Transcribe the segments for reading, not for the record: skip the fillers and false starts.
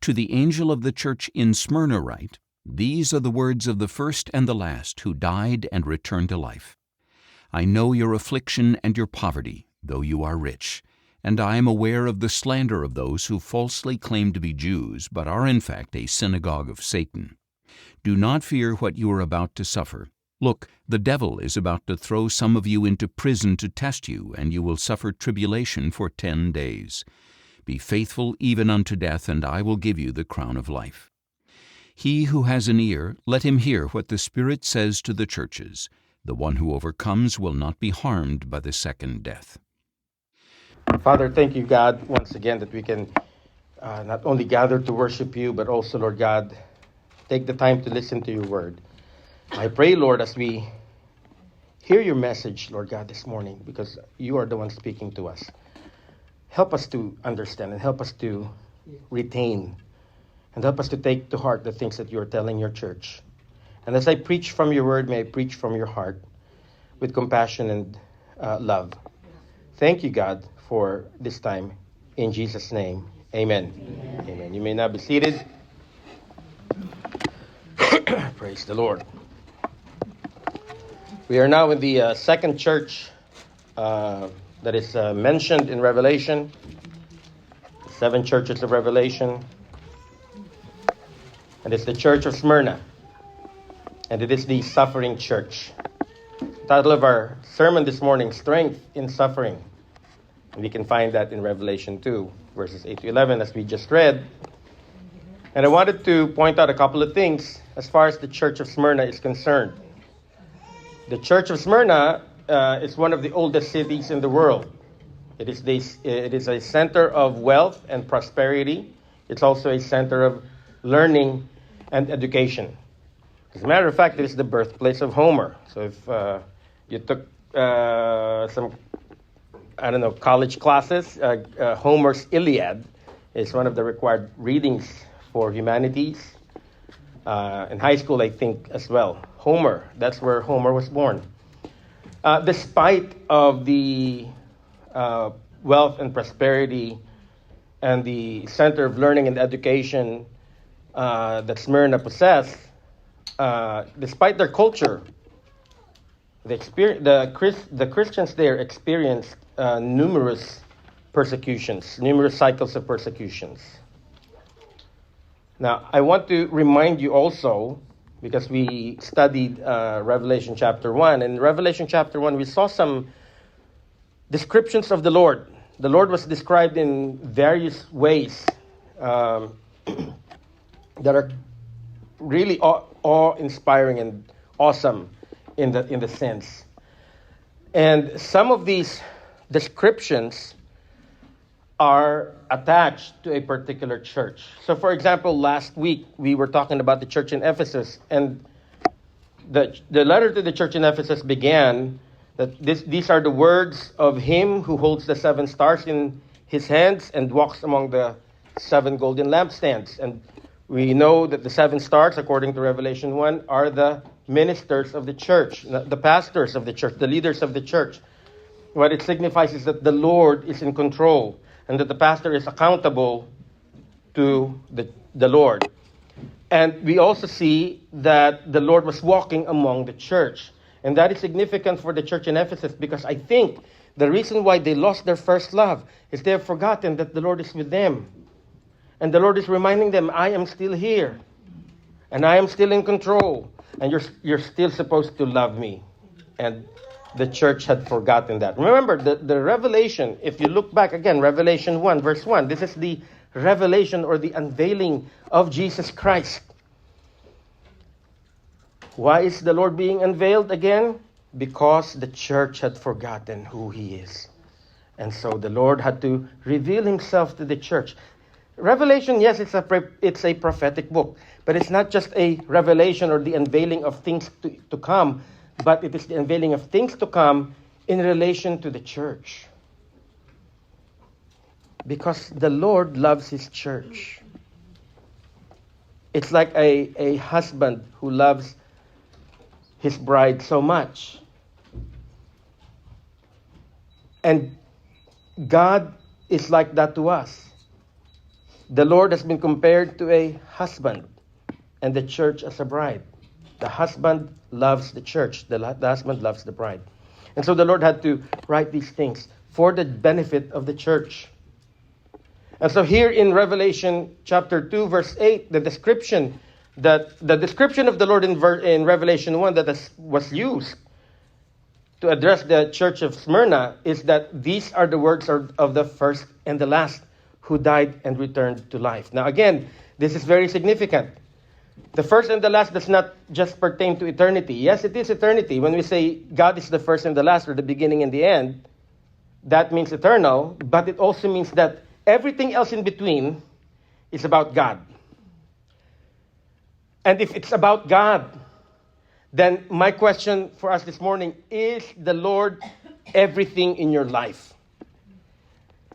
To the angel of the church in Smyrna write, These are the words of the first and the last who died and returned to life. I know your affliction and your poverty, though you are rich, and I am aware of the slander of those who falsely claim to be Jews, but are in fact a synagogue of Satan. Do not fear what you are about to suffer. Look, the devil is about to throw some of you into prison to test you, and you will suffer tribulation for 10 days. Be faithful even unto death, and I will give you the crown of life. He who has an ear, let him hear what the Spirit says to the churches. The one who overcomes will not be harmed by the second death. Father, thank you, God, once again that we can not only gather to worship you, but also, Lord God, take the time to listen to your word. I pray, Lord, as we hear your message, Lord God, this morning, because you are the one speaking to us. Help us to understand and help us to retain and help us to take to heart the things that you are telling your church. And as I preach from your word, may I preach from your heart with compassion and love. Thank you, God, for this time. In Jesus' name, amen. Amen. You may now be seated. Praise the Lord. We are now in the second church that is mentioned in Revelation. 7 churches of Revelation. And it's the church of Smyrna. And it is the suffering church. The title of our sermon this morning, Strength in Suffering. And we can find that in Revelation 2, verses 8 to 11, as we just read. And I wanted to point out a couple of things as far as the church of Smyrna is concerned. The church of Smyrna is one of the oldest cities in the world. It is a center of wealth and prosperity. It's also a center of learning and education. As a matter of fact, it is the birthplace of Homer. So if you took some, college classes, Homer's Iliad is one of the required readings for humanities. In high school, I think, as well. Homer, that's where Homer was born. Despite of the wealth and prosperity and the center of learning and education that Smyrna possessed, despite their culture, the Christians there experienced numerous persecutions, numerous cycles of persecutions. Now, I want to remind you also, because we studied Revelation chapter 1. In Revelation chapter 1, we saw some descriptions of the Lord. The Lord was described in various ways that are really awe-inspiring and awesome in the sense. And some of these descriptions are attached to a particular church. So, for example, last week we were talking about the church in Ephesus, and the letter to the church in Ephesus began that these are the words of him who holds the 7 stars in his hands and walks among the 7 golden lampstands. And we know that the 7 stars, according to Revelation 1, are the ministers of the church, the pastors of the church, the leaders of the church. What it signifies is that the Lord is in control, and that the pastor is accountable to the Lord. And we also see that the Lord was walking among the church. And that is significant for the church in Ephesus, because I think the reason why they lost their first love is they have forgotten that the Lord is with them. And the Lord is reminding them, I am still here. And I am still in control. And you're still supposed to love me. And the church had forgotten that. Remember, the revelation, if you look back again, Revelation 1, verse 1, this is the revelation or the unveiling of Jesus Christ. Why is the Lord being unveiled again? Because the church had forgotten who he is. And so the Lord had to reveal himself to the church. Revelation, yes, it's a prophetic book, but it's not just a revelation or the unveiling of things to come, but it is the unveiling of things to come in relation to the church. Because the Lord loves his church. It's like a husband who loves his bride so much. And God is like that to us. The Lord has been compared to a husband and the church as a bride. The husband loves the church. The husband loves the bride. And so the Lord had to write these things for the benefit of the church. And so here in Revelation chapter 2, verse 8, the description of the Lord in Revelation 1 that was used to address the church of Smyrna is that these are the words of the first and the last who died and returned to life. Now again, this is very significant. The first and the last does not just pertain to eternity. Yes, it is eternity. When we say God is the first and the last, or the beginning and the end, that means eternal, but it also means that everything else in between is about God. And if it's about God, then my question for us this morning, is the Lord everything in your life?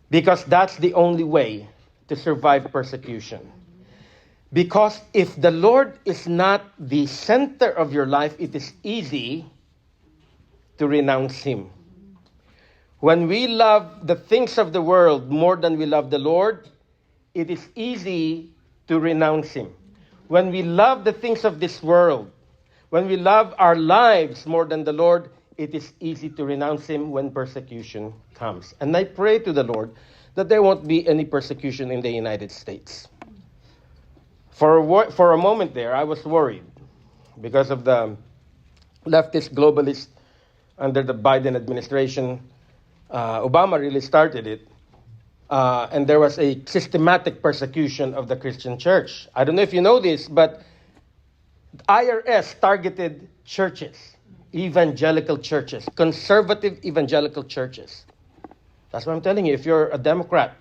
Because that's the only way to survive persecution. Because if the Lord is not the center of your life, it is easy to renounce Him. When we love the things of the world more than we love the Lord, it is easy to renounce Him. When we love the things of this world, when we love our lives more than the Lord, it is easy to renounce Him when persecution comes. And I pray to the Lord that there won't be any persecution in the United States. For a moment there, I was worried because of the leftist globalists under the Biden administration. Obama really started it. And there was a systematic persecution of the Christian church. I don't know if you know this, but IRS targeted churches, evangelical churches, conservative evangelical churches. That's what I'm telling you. If you're a Democrat,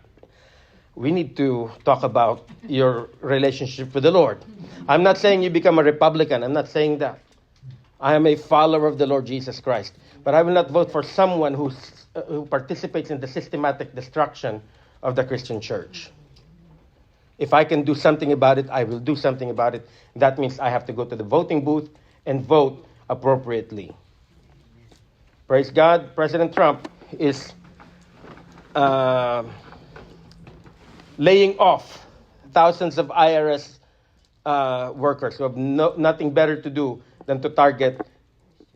we need to talk about your relationship with the Lord. I'm not saying you become a Republican. I'm not saying that. I am a follower of the Lord Jesus Christ. But I will not vote for someone who participates in the systematic destruction of the Christian church. If I can do something about it, I will do something about it. That means I have to go to the voting booth and vote appropriately. Praise God, President Trump is laying off thousands of IRS workers who have nothing better to do than to target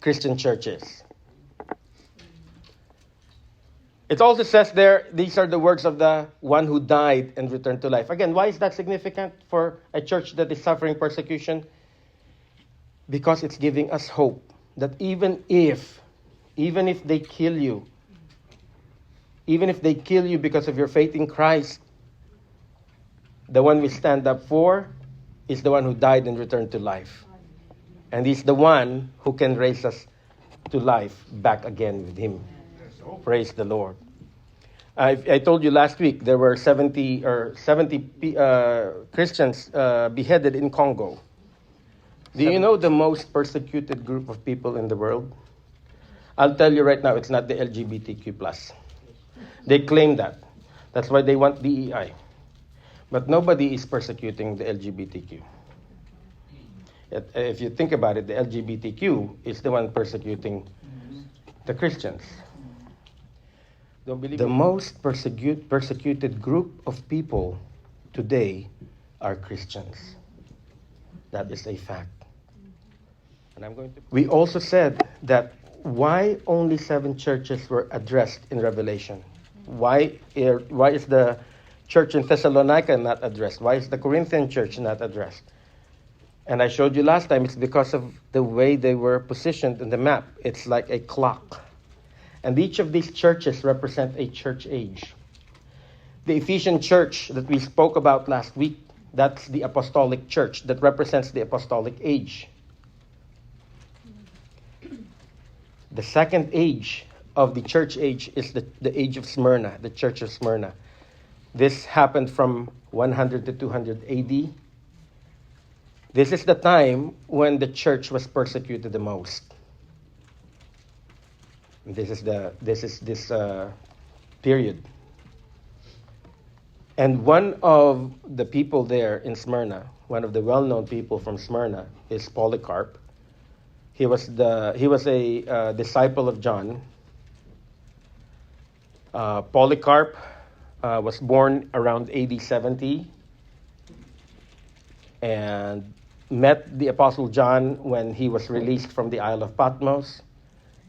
Christian churches. It also says there, these are the words of the one who died and returned to life. Again, why is that significant for a church that is suffering persecution? Because it's giving us hope that even if they kill you, because of your faith in Christ, the one we stand up for is the one who died and returned to life. And He's the one who can raise us to life back again with Him. Praise the Lord. I told you last week there were 70 Christians beheaded in Congo. Do you know the most persecuted group of people in the world? I'll tell you right now, it's not the LGBTQ+. They claim that. That's why they want DEI. But nobody is persecuting the LGBTQ. If you think about it, the LGBTQ is the one persecuting the Christians. The most persecuted group of people today are Christians. That is a fact. And we also said that why only 7 churches were addressed in Revelation? Why is the church in Thessalonica not addressed? Why is the Corinthian church not addressed? And I showed you last time, it's because of the way they were positioned in the map. It's like a clock. And each of these churches represent a church age. The Ephesian church that we spoke about last week, that's the apostolic church that represents the apostolic age. The second age of the church age is the age of Smyrna, the church of Smyrna. This happened from 100 to 200 AD. This is the time when the church was persecuted the most. This is this period. And one of the people there in Smyrna, one of the well-known people from Smyrna, is Polycarp. He was a disciple of John. Polycarp was born around AD 70. and met the Apostle John when he was released from the Isle of Patmos.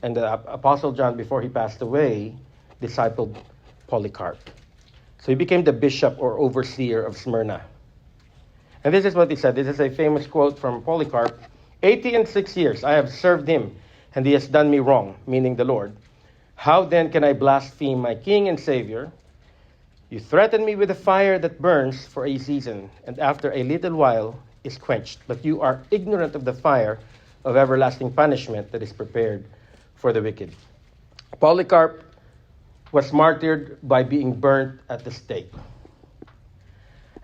And the Apostle John, before he passed away, discipled Polycarp. So he became the bishop or overseer of Smyrna. And this is what he said. This is a famous quote from Polycarp. 86 years I have served him, and he has done me wrong, meaning the Lord. How then can I blaspheme my King and Savior? You threaten me with a fire that burns for a season, and after a little while is quenched. But you are ignorant of the fire of everlasting punishment that is prepared for the wicked. Polycarp was martyred by being burnt at the stake.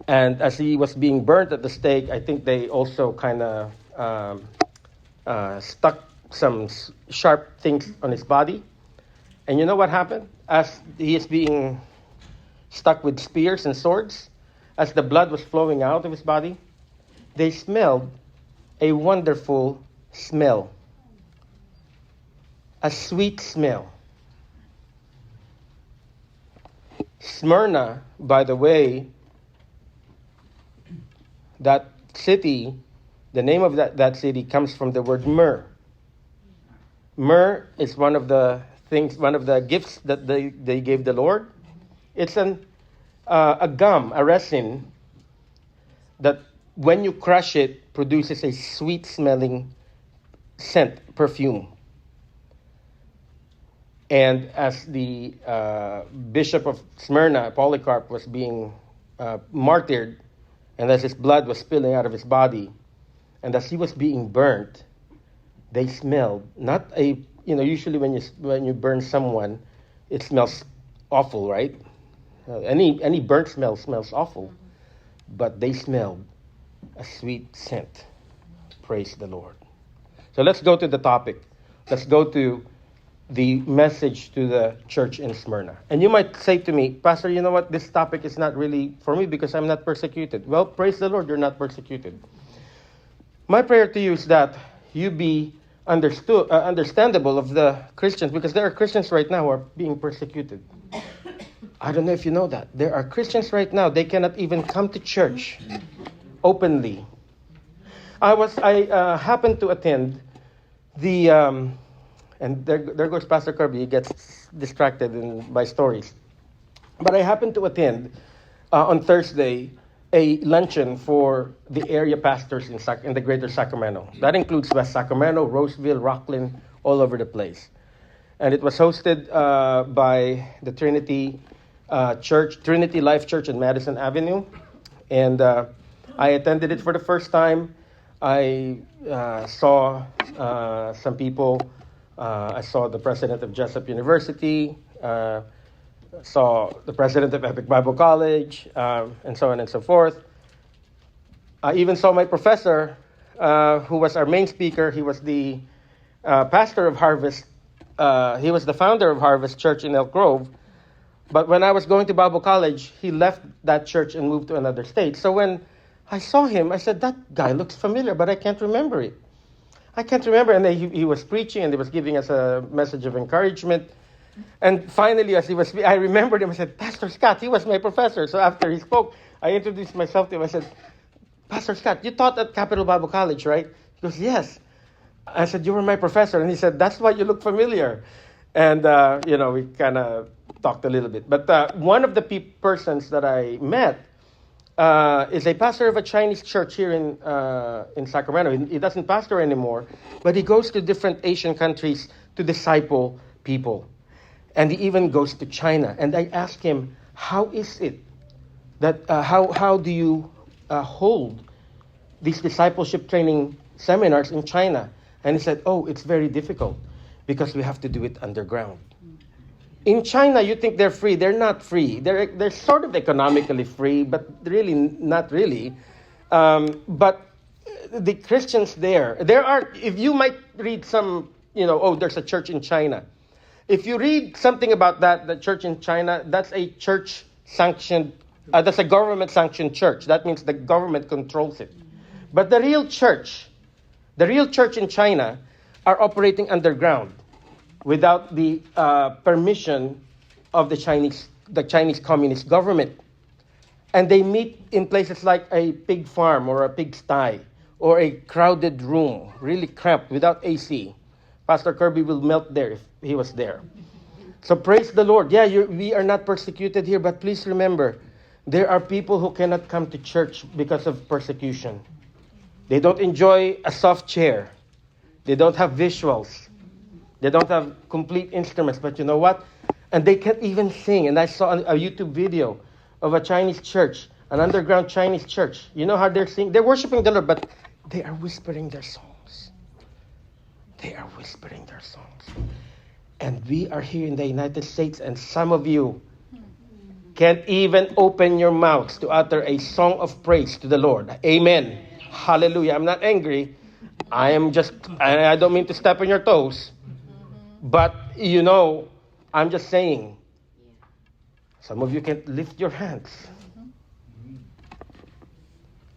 And as he was being burnt at the stake, I think they also kind of stuck some sharp things on his body. And you know what happened? As he is being stuck with spears and swords, as the blood was flowing out of his body, they smelled a wonderful smell. A sweet smell. Smyrna, by the way, that city, the name of that city comes from the word myrrh. Myrrh is one of the gifts that they gave the Lord. It's a gum, a resin, that when you crush it, produces a sweet-smelling scent, perfume. And as the bishop of Smyrna, Polycarp, was being martyred, and as his blood was spilling out of his body, and as he was being burnt, they smelled not a, usually when you burn someone, it smells awful, right? Any burnt smell smells awful, but they smelled a sweet scent. Praise the Lord. So let's go to the topic. Let's go to the message to the church in Smyrna. And you might say to me, Pastor, you know what? This topic is not really for me because I'm not persecuted. Well, praise the Lord, you're not persecuted. My prayer to you is that you be understandable of the Christians, because there are Christians right now who are being persecuted. I don't know if you know that. There are Christians right now, they cannot even come to church openly. I happened to attend the, and there goes Pastor Kirby, he gets distracted by stories. But I happened to attend on Thursday a luncheon for the area pastors in the greater Sacramento. That includes West Sacramento, Roseville, Rocklin, all over the place. And it was hosted by the Trinity Church, Trinity Life Church in Madison Avenue. And I attended it for the first time. I saw some people. I saw the president of Jessup University, saw the president of Epic Bible College, and so on and so forth. I even saw my professor, who was our main speaker. He was the pastor of Harvest. He was the founder of Harvest Church in Elk Grove. But when I was going to Bible College, he left that church and moved to another state. So when I saw him, I said, that guy looks familiar, but I can't remember it. I can't remember. And then he was preaching, and he was giving us a message of encouragement. And finally, as I remembered him. I said, Pastor Scott, he was my professor. So after he spoke, I introduced myself to him. I said, Pastor Scott, you taught at Capital Bible College, right? He goes, yes. I said, you were my professor. And he said, that's why you look familiar. And, we kind of talked a little bit. But one of the persons that I met is a pastor of a Chinese church here in Sacramento. He doesn't pastor anymore, but he goes to different Asian countries to disciple people. And he even goes to China. And I asked him, how is it that, how do you hold these discipleship training seminars in China? And he said, it's very difficult because we have to do it underground. In China, you think they're free. They're not free. They're sort of economically free, but really not really. But the Christians there are, if you might read some, there's a church in China. If you read something about the church in China, that's a church-sanctioned, that's a government-sanctioned church. That means the government controls it. But the real church in China are operating underground without the permission of the Chinese Communist government. And they meet in places like a pig farm or a pig sty or a crowded room, really cramped without AC. Pastor Kirby will melt there if he was there. So praise the Lord. Yeah, we are not persecuted here, but please remember, there are people who cannot come to church because of persecution. They don't enjoy a soft chair. They don't have visuals. They don't have complete instruments. But you know what? And they can't even sing. And I saw a YouTube video of a Chinese church, an underground Chinese church. You know how they're singing? They're worshiping the Lord, but they are whispering their songs. They are whispering their songs. And we are here in the United States, and some of you can't even open your mouths to utter a song of praise to the Lord. Amen. Hallelujah. I'm not angry. I don't mean to step on your toes. But, I'm just saying, some of you can't lift your hands.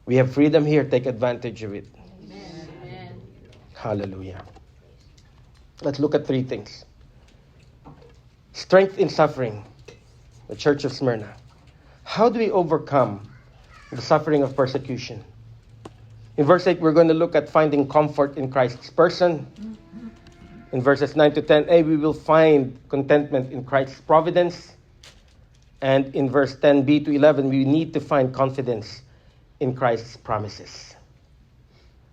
We have freedom here. Take advantage of it. Amen. Hallelujah. Let's look at 3 things. Strength in suffering. The Church of Smyrna. How do we overcome the suffering of persecution? In verse 8, we're going to look at finding comfort in Christ's person. In verses 9 to 10a, we will find contentment in Christ's providence. And in verse 10b to 11, we need to find confidence in Christ's promises.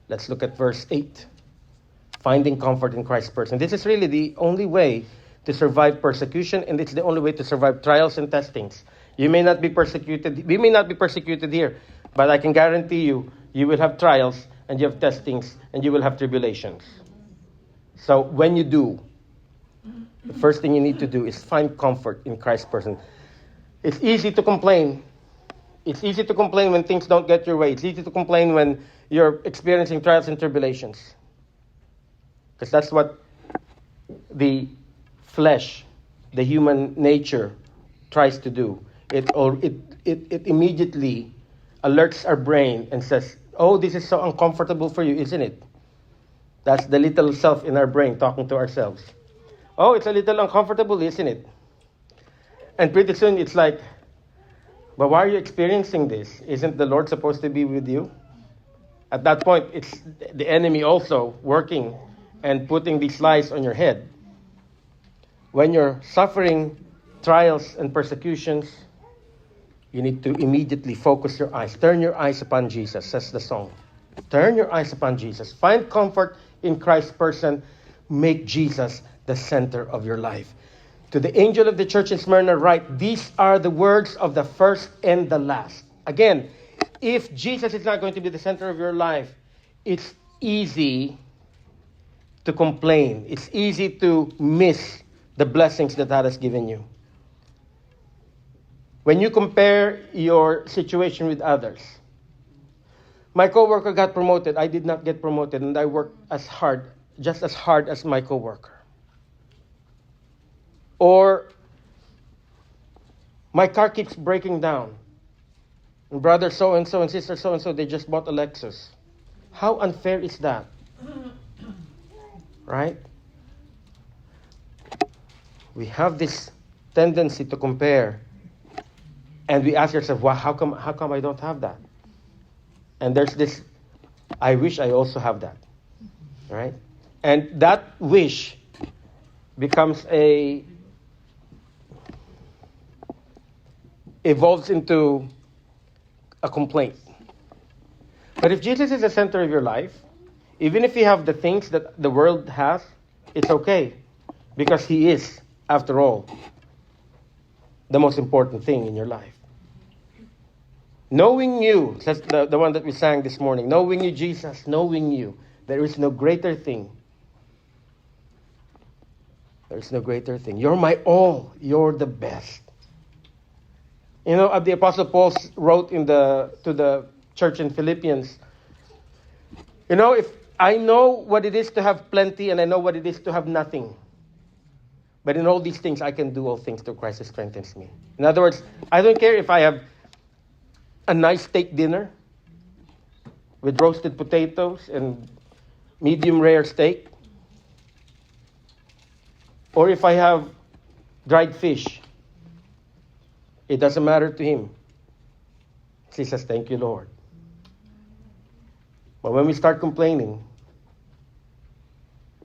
Let's look at verse 8. Finding comfort in Christ's person. This is really the only way to survive persecution, and it's the only way to survive trials and testings. You may not be persecuted. We may not be persecuted here, but I can guarantee you, you will have trials, and you have testings, and you will have tribulations. So when you do, the first thing you need to do is find comfort in Christ's person. It's easy to complain. It's easy to complain when things don't get your way. It's easy to complain when you're experiencing trials and tribulations. Because that's what the flesh, the human nature, tries to do. It immediately alerts our brain and says, oh, this is so uncomfortable for you, isn't it? That's the little self in our brain talking to ourselves. Oh, it's a little uncomfortable, isn't it? And pretty soon it's like, but why are you experiencing this? Isn't the Lord supposed to be with you? At that point, it's the enemy also working and putting these lies on your head. When you're suffering trials and persecutions, you need to immediately focus your eyes. Turn your eyes upon Jesus, says the song. Turn your eyes upon Jesus. Find comfort in Christ's person. Make Jesus the center of your life. To the angel of the church in Smyrna write, these are the words of the first and the last. Again, if Jesus is not going to be the center of your life, it's easy to complain. It's easy to miss the blessings that God has given you. When you compare your situation with others, my coworker got promoted. I did not get promoted, and I worked just as hard as my coworker. Or my car keeps breaking down. And brother so-and-so and sister so-and-so, they just bought a Lexus. How unfair is that? Right? We have this tendency to compare. And we ask ourselves, well, how come I don't have that? And there's this, I wish I also have that. Right? And that wish becomes evolves into a complaint. But if Jesus is the center of your life, even if you have the things that the world has, it's okay. Because He is, after all, the most important thing in your life. Knowing you, that's the one that we sang this morning. Knowing you, Jesus, knowing you. There is no greater thing. There is no greater thing. You're my all. You're the best. You know, the Apostle Paul wrote to the church in Philippians, you know, if I know what it is to have plenty and I know what it is to have nothing. But in all these things, I can do all things through Christ who strengthens me. In other words, I don't care if I have a nice steak dinner with roasted potatoes and medium rare steak. Or if I have dried fish. It doesn't matter to Him. She says, thank you, Lord. But when we start complaining,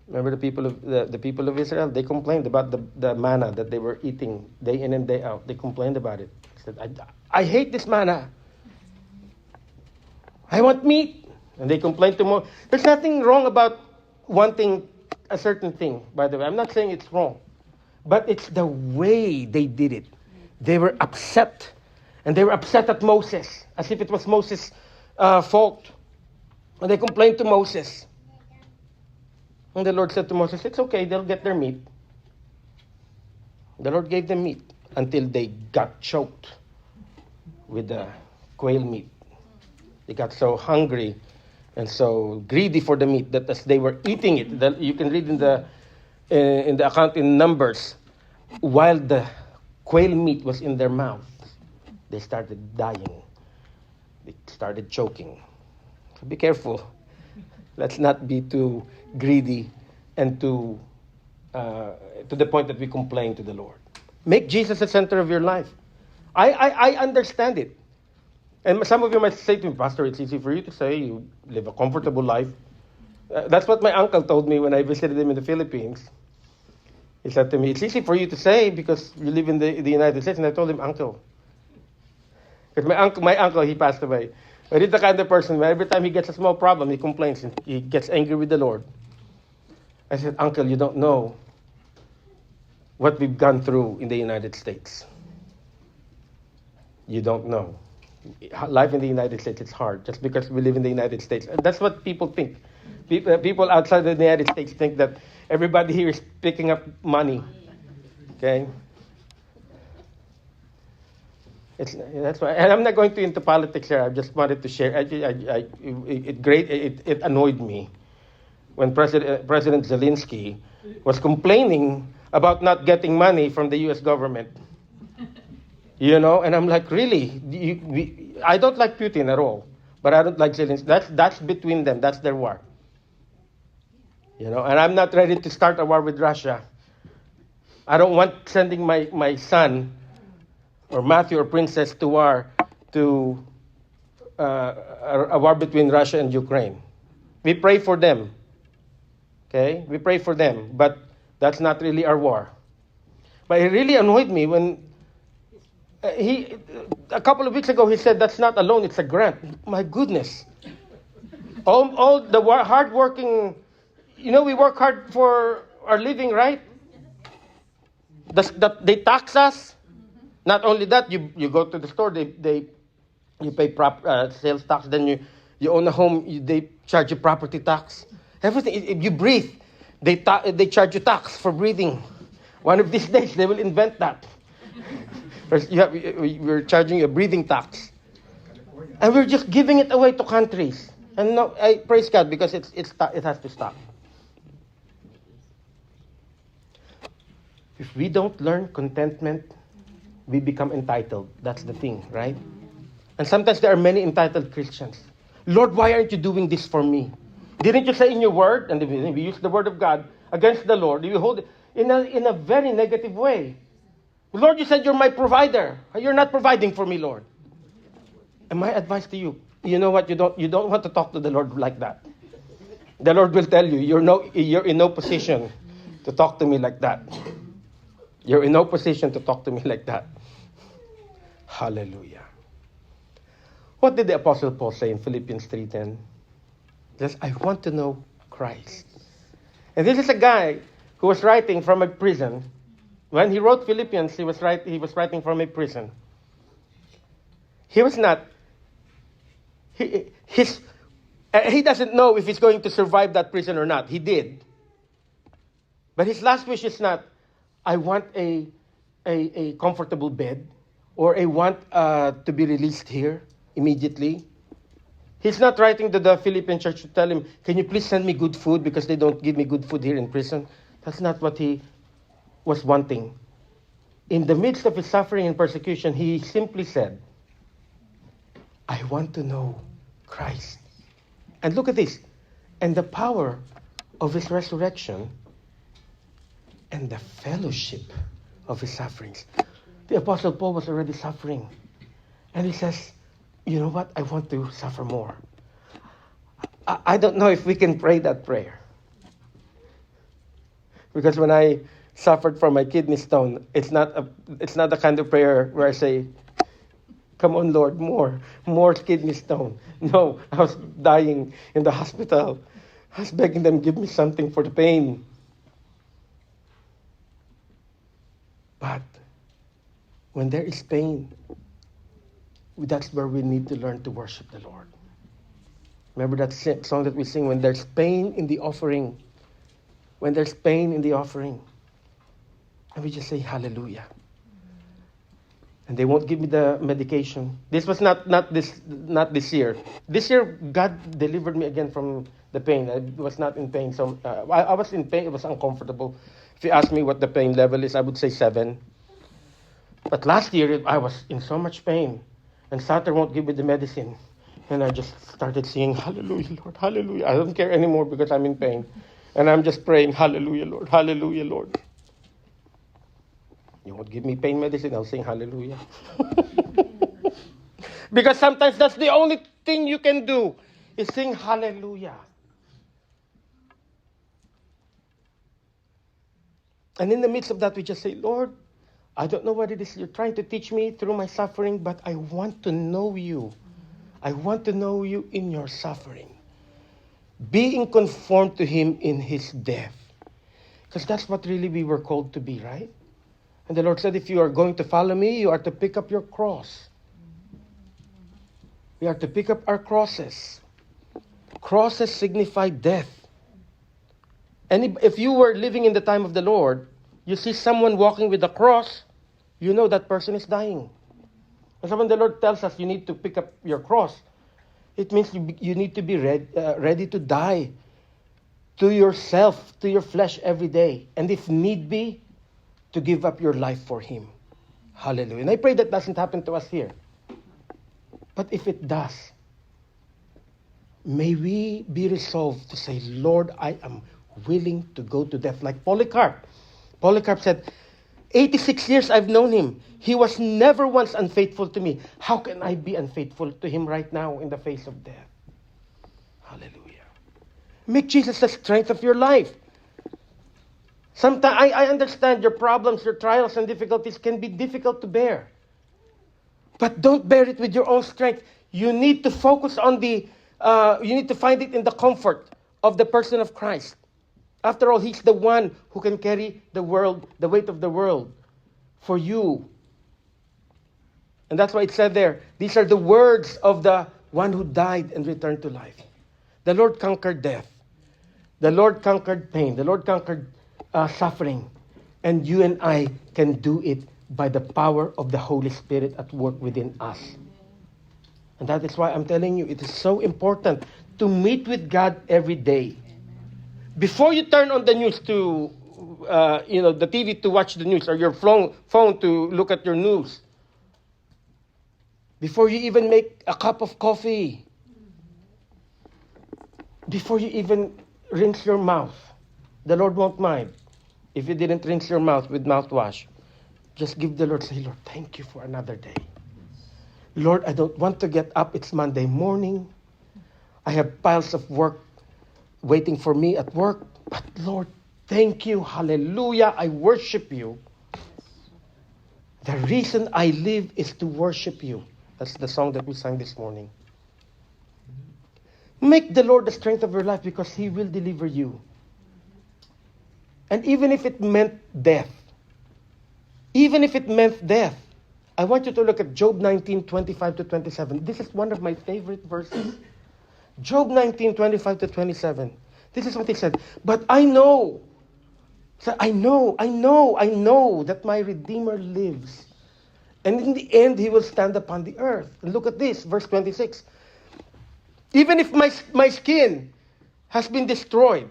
remember the people of Israel, they complained about the manna that they were eating day in and day out. They complained about it. They said, I hate this manna. I want meat. And they complained to Moses. There's nothing wrong about wanting a certain thing, by the way. I'm not saying it's wrong. But it's the way they did it. They were upset. And they were upset at Moses, as if it was Moses' fault. And they complained to Moses. And the Lord said to Moses, it's okay, they'll get their meat. The Lord gave them meat until they got choked with the quail meat. They got so hungry and so greedy for the meat that as they were eating it, you can read in the account in Numbers, while the quail meat was in their mouth, they started dying. They started choking. So be careful. Let's not be too greedy and to the point that we complain to the Lord. Make Jesus the center of your life. I understand it. And some of you might say to me, Pastor, it's easy for you to say you live a comfortable life. That's what my uncle told me when I visited him in the Philippines. He said to me, it's easy for you to say because you live in the United States. And I told him, Uncle. Because my uncle, he passed away. But he's the kind of person where every time he gets a small problem, he complains and he gets angry with the Lord. I said, Uncle, you don't know what we've gone through in the United States. You don't know. Life in the United States, it's hard just because we live in the United States. And that's what people think. People outside the United States think that everybody here is picking up money. Okay? That's why, and I'm not going into politics here. I just wanted to share. It annoyed me when President Zelensky was complaining about not getting money from the U.S. government. And I'm like, really? I don't like Putin at all, but I don't like Zelensky. That's between them. That's their war. And I'm not ready to start a war with Russia. I don't want sending my son or Matthew or Princess to war a war between Russia and Ukraine. We pray for them. Okay? We pray for them, but that's not really our war. But it really annoyed me when a couple of weeks ago he said that's not a loan, it's a grant. My goodness. All the hard-working, we work hard for our living, right? They tax us. Not only that, you go to the store, you pay sales tax, then you own a home, they charge you property tax. Everything, if you breathe, they charge you tax for breathing. One of these days, they will invent that. We're charging a breathing tax. And we're just giving it away to countries. And no, I praise God because it has to stop. If we don't learn contentment, we become entitled. That's the thing, right? And sometimes there are many entitled Christians. Lord, why aren't you doing this for me? Didn't you say in your word, and we use the word of God against the Lord, you hold it in a very negative way. Lord, you said you're my provider. You're not providing for me, Lord. And my advice to you, you know what? You don't want to talk to the Lord like that. The Lord will tell you, you're in no position to talk to me like that. You're in no position to talk to me like that. Hallelujah. What did the Apostle Paul say in Philippians 3:10? Just, I want to know Christ. And this is a guy who was writing from a prison. When he wrote Philippians, he was writing from a prison. He was not. He doesn't know if he's going to survive that prison or not. He did. But his last wish is not, I want a comfortable bed, or I want to be released here immediately. He's not writing to the Philippine church to tell him, can you please send me good food because they don't give me good food here in prison. That's not what he was wanting. In the midst of his suffering and persecution, he simply said, I want to know Christ. And look at this. And the power of his resurrection and the fellowship of his sufferings. The Apostle Paul was already suffering. And he says, you know what? I want to suffer more. I don't know if we can pray that prayer. Because when I suffered from my kidney stone, it's not the kind of prayer where I say, come on, Lord, more kidney stone. No, I was dying in the hospital. I was begging them, give me something for the pain. But when there is pain, that's where we need to learn to worship the Lord. Remember that song that we sing, when there's pain in the offering. When there's pain in the offering. And we just say, hallelujah. And they won't give me the medication. This was not this year. This year, God delivered me again from the pain. I was not in pain. So I was in pain. It was uncomfortable. If you ask me what the pain level is, I would say 7. But last year, I was in so much pain. And Saturn won't give me the medicine. And I just started singing, hallelujah, Lord, hallelujah. I don't care anymore because I'm in pain. And I'm just praying, hallelujah, Lord, hallelujah, Lord. You won't give me pain medicine, I'll sing hallelujah. Because sometimes that's the only thing you can do, is sing hallelujah. And in the midst of that, we just say, Lord, I don't know what it is you're trying to teach me through my suffering, but I want to know you. I want to know you in your suffering. Being conformed to him in his death. Because that's what really we were called to be, right? And the Lord said, if you are going to follow me, you are to pick up your cross. We are to pick up our crosses. Crosses signify death. And if you were living in the time of the Lord, you see someone walking with a cross, you know that person is dying. And so when the Lord tells us you need to pick up your cross, it means you need to be ready to die to yourself, to your flesh every day. And if need be, to give up your life for him. Hallelujah. And I pray that doesn't happen to us here. But if it does, may we be resolved to say, Lord, I am willing to go to death. Like Polycarp. Polycarp said, 86 years I've known him. He was never once unfaithful to me. How can I be unfaithful to him right now in the face of death? Hallelujah. Make Jesus the strength of your life. Sometimes I understand your problems, your trials and difficulties can be difficult to bear. But don't bear it with your own strength. You need to focus on you need to find it in the comfort of the person of Christ. After all, he's the one who can carry the world, the weight of the world for you. And that's why it said there, these are the words of the one who died and returned to life. The Lord conquered death. The Lord conquered pain. The Lord conquered suffering. And you and I can do it by the power of the Holy Spirit at work within us. And that is why I'm telling you, it is so important to meet with God every day. Before you turn on the news to, the TV to watch the news, or your phone to look at your news, before you even make a cup of coffee, before you even rinse your mouth, the Lord won't mind if you didn't rinse your mouth with mouthwash. Just give the Lord, say, Lord, thank you for another day. Lord, I don't want to get up. It's Monday morning. I have piles of work waiting for me at work. But Lord, thank you. Hallelujah. I worship you. The reason I live is to worship you. That's the song that we sang this morning. Make the Lord the strength of your life because he will deliver you. And even if it meant death, I want you to look at Job 19:25-27. This is one of my favorite verses. Job 19:25-27. This is what he said. But I know that my Redeemer lives. And in the end, he will stand upon the earth. And look at this, verse 26. Even if my skin has been destroyed,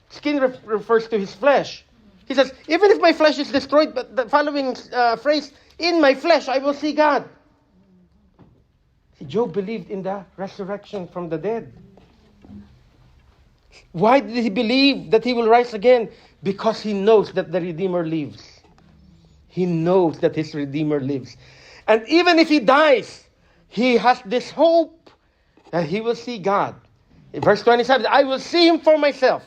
skin refers to his flesh. He says, even if my flesh is destroyed, but the following phrase, in my flesh I will see God. See, Job believed in the resurrection from the dead. Why did he believe that he will rise again? Because he knows that the Redeemer lives. He knows that his Redeemer lives. And even if he dies, he has this hope that he will see God. In verse 27, I will see him for myself.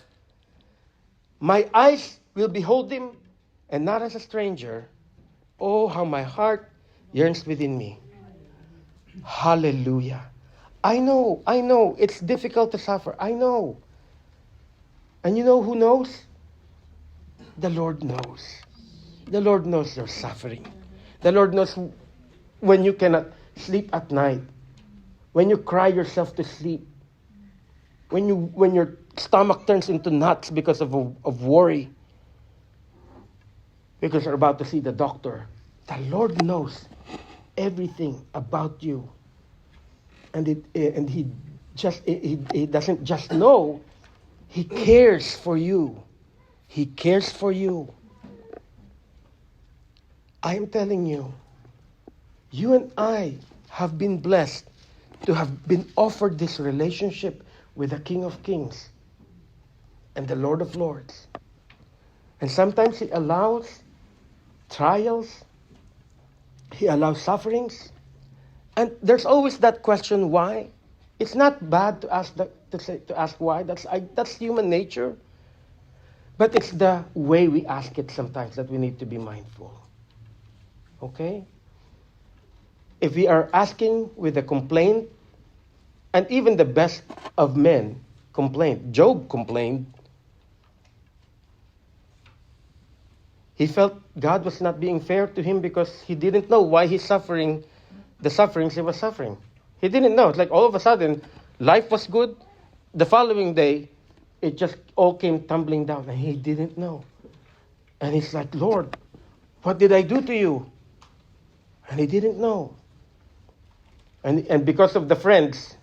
My eyes will behold him, and not as a stranger. Oh, how my heart yearns within me. Hallelujah. I know, it's difficult to suffer. I know. And you know who knows? The Lord knows. The Lord knows your suffering. The Lord knows when you cannot sleep at night. When you cry yourself to sleep. When your stomach turns into knots because of worry. Because you're about to see the doctor. The Lord knows everything about you. And he doesn't just know, he cares for you. He cares for you. I am telling you, you and I have been blessed to have been offered this relationship with the King of Kings and the Lord of Lords. And sometimes he allows trials, he allows sufferings, and there's always that question, why? It's not bad to ask why. That's human nature. But it's the way we ask it sometimes that we need to be mindful. Okay? If we are asking with a complaint, and even the best of men complained. Job complained. He felt God was not being fair to him because he didn't know why he's suffering the sufferings he was suffering. He didn't know. It's like all of a sudden, life was good. The following day, it just all came tumbling down, and he didn't know. And he's like, Lord, what did I do to you? And he didn't know. And because of the friends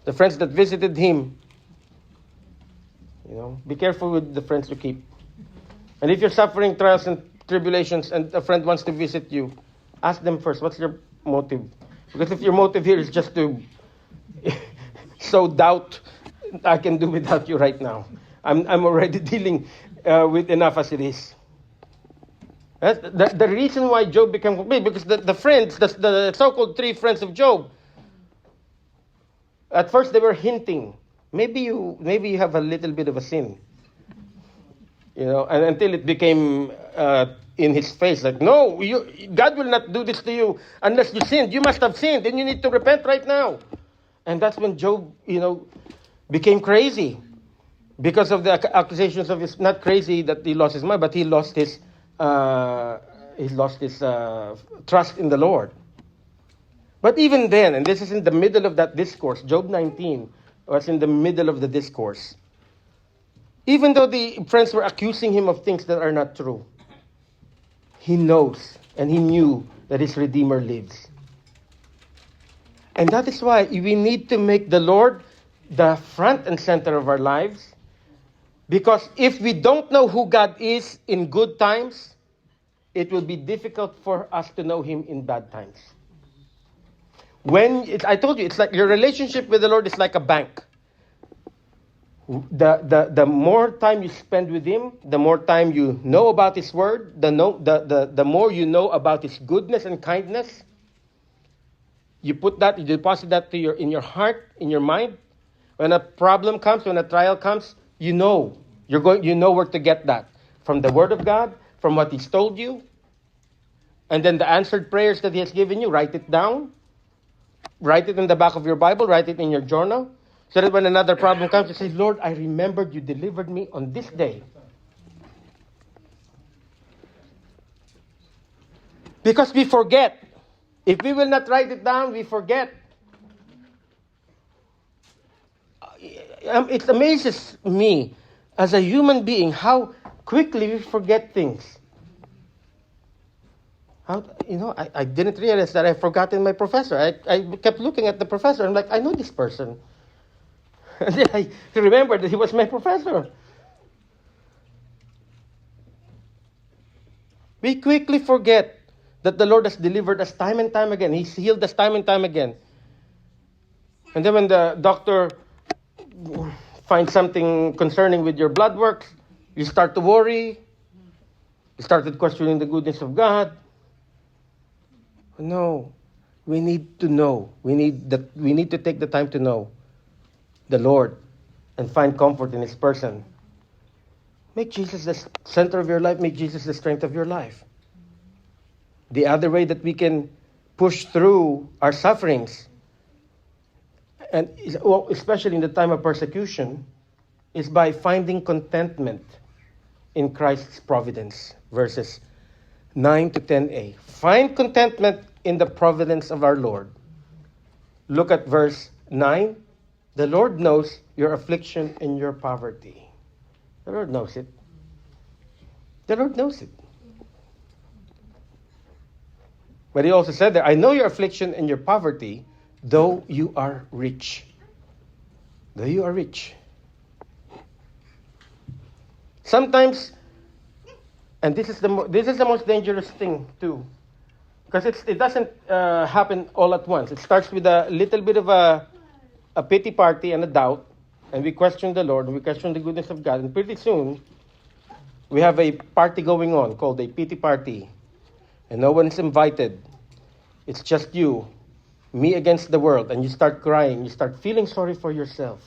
that visited him, be careful with the friends you keep. And if you're suffering trials and tribulations and a friend wants to visit you, ask them first, what's your motive? Because if your motive here is just to sow doubt, I can do without you right now. I'm already dealing with enough as it is. The reason why Job became complete, because the friends, the so-called 3 friends of Job, at first they were hinting, maybe you have a little bit of a sin. And until it became in his face, like, no, God will not do this to you unless you sinned. You must have sinned, and you need to repent right now. And that's when Job, became crazy because of the accusations of his, not crazy that he lost his mind, but he lost his trust in the Lord. But even then, and this is in the middle of that discourse, Job 19 was in the middle of the discourse. Even though the friends were accusing him of things that are not true, he knows and he knew that his Redeemer lives. And that is why we need to make the Lord the front and center of our lives. Because if we don't know who God is in good times, it will be difficult for us to know him in bad times. I told you, it's like your relationship with the Lord is like a bank. The more time you spend with him, the more time you know about his word, the more you know about his goodness and kindness. You deposit that in your heart, in your mind. When a problem comes, when a trial comes, you know where to get that. From the word of God, from what he's told you. And then the answered prayers that he has given you, write it down. Write it in the back of your Bible, write it in your journal. So that when another problem comes, you say, Lord, I remembered you delivered me on this day. Because we forget. If we will not write it down, we forget. It amazes me as a human being how quickly we forget things. I didn't realize that I've forgotten my professor. I kept looking at the professor. I'm like, I know this person. And then I remembered that he was my professor. We quickly forget that the Lord has delivered us time and time again. He's healed us time and time again. And then when the doctor finds something concerning with your blood work, you start to worry. You started questioning the goodness of God. No. We need to know. We need to take the time to know the Lord and find comfort in His person. Make Jesus the center of your life. Make Jesus the strength of your life. The other way that we can push through our sufferings, and especially in the time of persecution, is by finding contentment in Christ's providence. Verses 9 to 10a. Find contentment in the providence of our Lord. Look at verse 9. The Lord knows your affliction and your poverty. The Lord knows it. The Lord knows it. But He also said there, I know your affliction and your poverty, though you are rich. Though you are rich. Sometimes, and this is the most dangerous thing too, because it doesn't happen all at once. It starts with a little bit of a pity party and a doubt, and we question the Lord, and we question the goodness of God, and pretty soon we have a party going on called a pity party, and no one's invited. It's just you, me against the world, and you start crying. You start feeling sorry for yourself.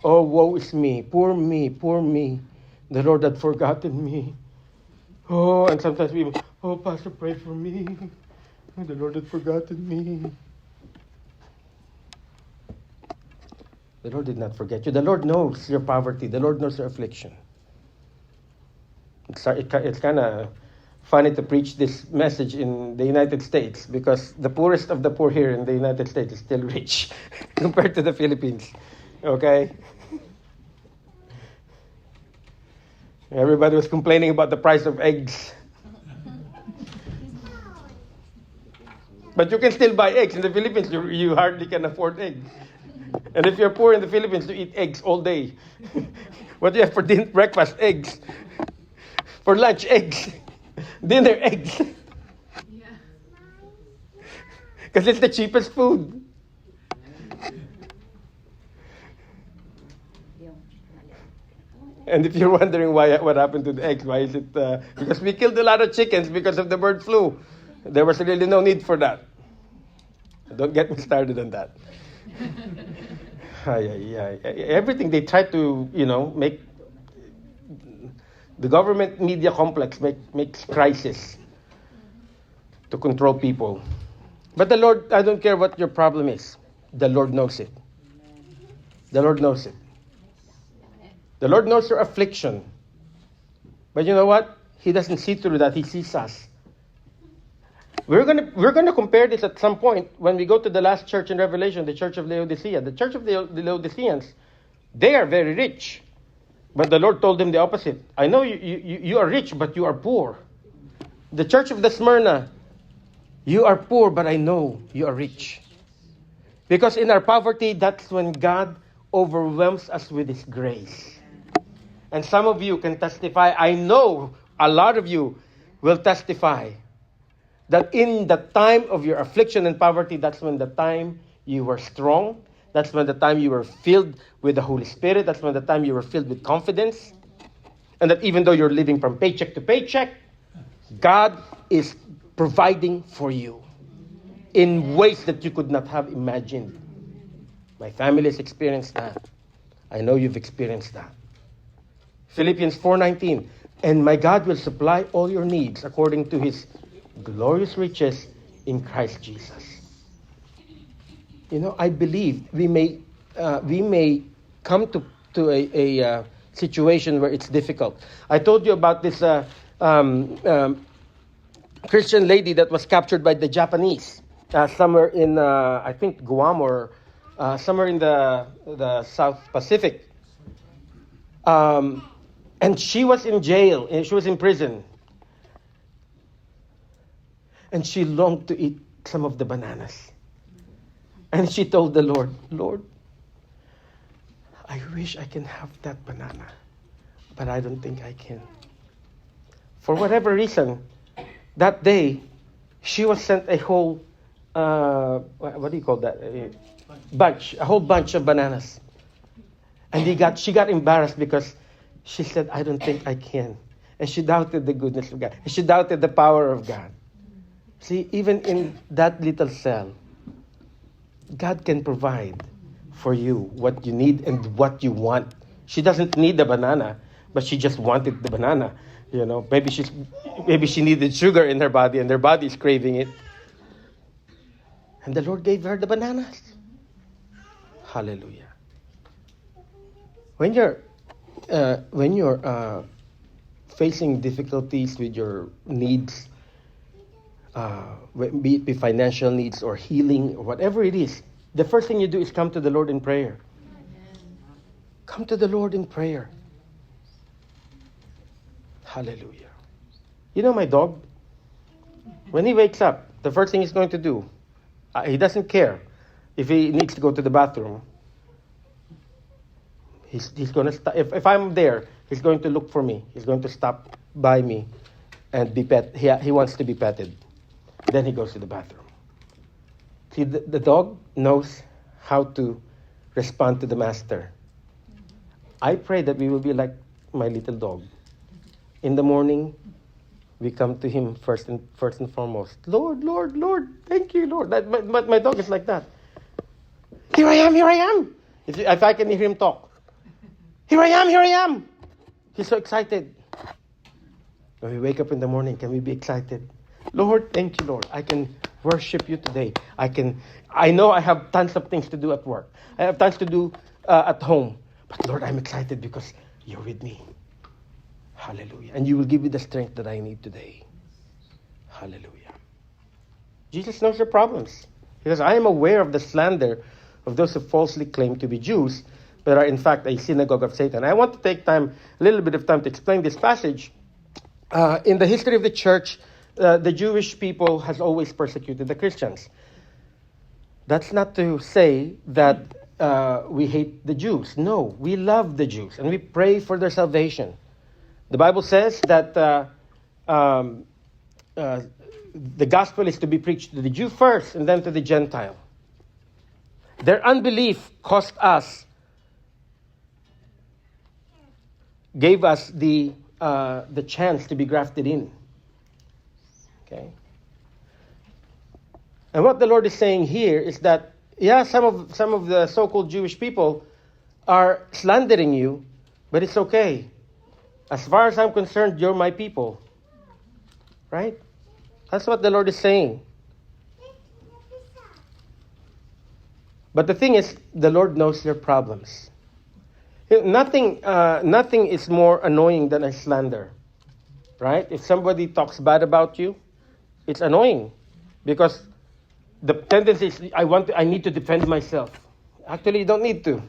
Oh, woe is me, poor me, poor me. The Lord had forgotten me. Oh, and sometimes we, oh, Pastor, pray for me. The Lord had forgotten me. The Lord did not forget you. The Lord knows your poverty. The Lord knows your affliction. It's kind of funny to preach this message in the United States because the poorest of the poor here in the United States is still rich compared to the Philippines. Okay? Everybody was complaining about the price of eggs. But you can still buy eggs. In the Philippines, you hardly can afford eggs. And if you're poor in the Philippines, you eat eggs all day. What do you have for breakfast? Eggs. For lunch, eggs. Dinner, eggs. Because it's the cheapest food. And if you're wondering what happened to the eggs, why is it? Because we killed a lot of chickens because of the bird flu. There was really no need for that. Don't get me started on that. Everything they try to, make the government media complex makes crisis to control people. But the Lord, I don't care what your problem is. The Lord knows it. The Lord knows it. The Lord knows your affliction. But you know what? He doesn't see through that. He sees us. We're gonna compare this at some point when we go to the last church in Revelation, the church of Laodicea. The church of the Laodiceans, they are very rich. But the Lord told them the opposite. I know you are rich, but you are poor. The church of the Smyrna, you are poor, but I know you are rich. Because in our poverty, that's when God overwhelms us with His grace. And some of you can testify, I know a lot of you will testify, that in the time of your affliction and poverty, that's when the time you were strong. That's when the time you were filled with the Holy Spirit. That's when the time you were filled with confidence. And that even though you're living from paycheck to paycheck, God is providing for you in ways that you could not have imagined. My family has experienced that. I know you've experienced that. Philippians 4:19, and my God will supply all your needs according to His glorious riches in Christ Jesus. I believe we may come to a situation where it's difficult. I told you about this Christian lady that was captured by the Japanese somewhere in I think Guam or somewhere in the South Pacific. And she was in jail, and she was in prison. And she longed to eat some of the bananas. And she told the Lord, Lord, I wish I can have that banana, but I don't think I can. For whatever reason, that day, she was sent a whole, what do you call that? A whole bunch of bananas. And she got embarrassed because she said, I don't think I can. And she doubted the goodness of God. And she doubted the power of God. See, even in that little cell, God can provide for you what you need and what you want. She doesn't need the banana, but she just wanted the banana. You know, maybe she needed sugar in her body, and her body is craving it. And the Lord gave her the bananas. Hallelujah. When you're facing difficulties with your needs, be it financial needs or healing or whatever it is, the first thing you do is come to the Lord in prayer. Come to the Lord in prayer. Hallelujah. You know my dog? When he wakes up, the first thing he's going to do, he doesn't care if he needs to go to the bathroom. He's going to stop. If I'm there, he's going to look for me. He's going to stop by me and be pet. He wants to be petted. Then he goes to the bathroom. See, the dog knows how to respond to the master. I pray that we will be like my little dog. In the morning, we come to him first and foremost. Lord, Lord, Lord, thank you, Lord. My dog is like that. Here I am, here I am. If I can hear him talk. Here I am, here I am. He's so excited. When we wake up in the morning, can we be excited? Lord, thank you, Lord. I can worship you today. I know I have tons of things to do at work. I have tons to do at home. But Lord, I'm excited because you're with me. Hallelujah. And you will give me the strength that I need today. Hallelujah. Jesus knows your problems. Because I am aware of the slander of those who falsely claim to be Jews, but are in fact a synagogue of Satan. I want to take a little bit of time to explain this passage. In the history of the church, the Jewish people has always persecuted the Christians. That's not to say that we hate the Jews. No, we love the Jews and we pray for their salvation. The Bible says that the gospel is to be preached to the Jew first and then to the Gentile. Their unbelief gave us the chance to be grafted in. Okay. And what the Lord is saying here is that, some of the so-called Jewish people are slandering you, but it's okay. As far as I'm concerned, you're my people. Right? That's what the Lord is saying. But the thing is, the Lord knows your problems. Nothing is more annoying than a slander. Right? If somebody talks bad about you, it's annoying. Because the tendency is, I need to defend myself. Actually, you don't need to.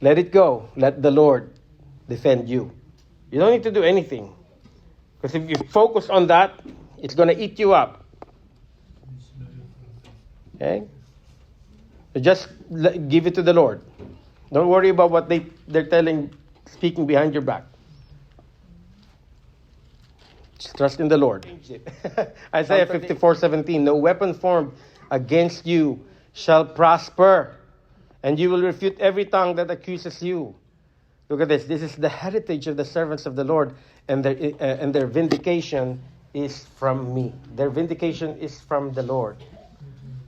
Let it go. Let the Lord defend you. You don't need to do anything. Because if you focus on that, it's going to eat you up. Okay? So just give it to the Lord. Don't worry about what they're speaking behind your back. Just trust in the Lord. Isaiah 54:17, no weapon formed against you shall prosper, and you will refute every tongue that accuses you. Look at this. This is the heritage of the servants of the Lord, and their vindication is from me. Their vindication is from the Lord.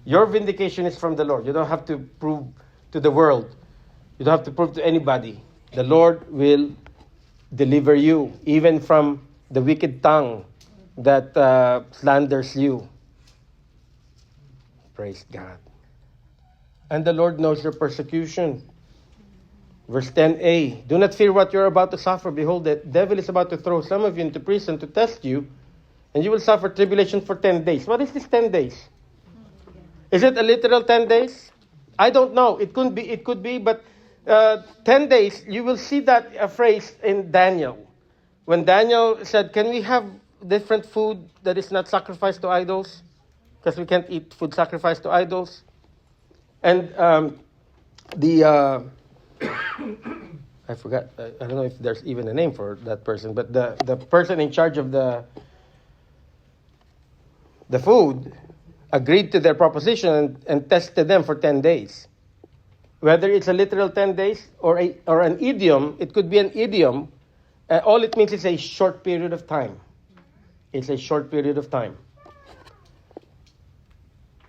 Your vindication is from the Lord. You don't have to prove to the world. You don't have to prove to anybody. The Lord will deliver you, even from the wicked tongue that slanders you. Praise God. And the Lord knows your persecution. Verse 10a, do not fear what you're about to suffer. Behold, the devil is about to throw some of you into prison to test you, and you will suffer tribulation for 10 days. What is this 10 days? Is it a literal 10 days? I don't know. It could be, but 10 days, you will see that phrase in Daniel. When Daniel said, can we have different food that is not sacrificed to idols? Because we can't eat food sacrificed to idols. And I forgot, I don't know if there's even a name for that person, but the person in charge of the food agreed to their proposition and tested them for 10 days. Whether it's a literal 10 days or an idiom, it could be an idiom. All it means is a short period of time. It's a short period of time.